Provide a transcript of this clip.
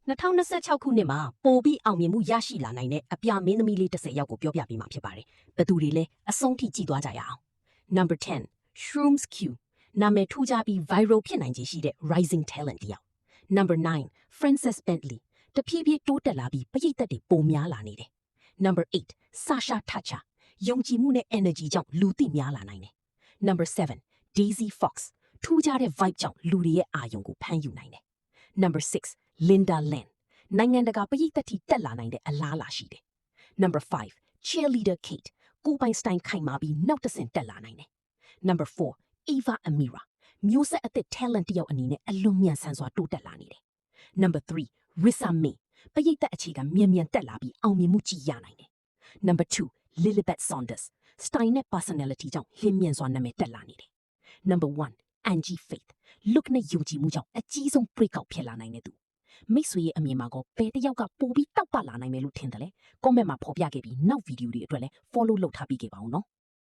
2026 ခုနှစ်မှာပိုပြီးအောင်မြင်မှုရရှိလာနိုင်တဲ့အပြမင်းသမီးလေး10ယောက်ကိုပြောပြပေးမှာဖြစ်ပါတယ်။ဘယ်သူတွေလဲအဆုံးထိကြည့်သွားကြရအောင်။ Number 10 Shrooms Q နာမည်ထူးခြားပြီး viral ဖြစ်နိုင်ခြေရှိတဲ့ rising talent တစ်ယောက်။ Number 9 Frances Bentley တဖြည်းဖြည်းတိုးတက်လာပြီးပရိသတ်တွေပိုများလာနေတယ်။ Number 8 Sasha Thatcher ယုံကြည်မှုနဲ့ energy ကြောင့်လူသိများလာနိုင်တယ်။ Number 7 Daisy Fox ထူးခြားတဲ့ vibe ကြောင့်လူတွေရဲ့အာရုံကိုဖမ်းယူနိုင်တယ်။ Number 6 Linda Lin နိုင်ငံတကာပရိသတ်ထိတက်လာနိုင်တဲ့အလားအလာရှိတယ်။ Number 5 Cheerleader Kate ကိုပိုင်စတိုင်ခိုင်မာပြီးနောက်တစ်ဆင့်တက်လာနိုင်တယ်။ Number 4 Eva Amira မျိုးဆက်အသစ် talent တစ်ယောက်အနေနဲ့အလွန်မြန်ဆန်စွာတိုးတက်လာနေတယ်။ Number 3 Risa May ပရိသတ်အခြေကမြန်တက်လာပြီးအောင်မြင်မှုကြီးရနိုင်တယ်။ Number 2 Lilibet Saunders စတိုင်နဲ့ personality ကြောင့်လင်းမြန်စွာနာမည်တက်လာနေတယ်။ Number 1 Angie Faith look နဲ့ယုံကြည်မှုကြောင့်အကြီးဆုံး breakout ဖြစ်လာနိုင်တဲ့သူမိတ်ဆွေရဲ့အမြင်မှာကောဘယ်တစ်ယောက်ကပိုပြီးတောက်ပလာနိုင်မယ်လို့ထင်တယ်လဲ comment မှာဖော်ပြခဲ့ပြီးနောက်ဗီဒီယိုတွေအတွက်လည်း follow လုပ်ထားပေးခဲ့ပါဦးနော်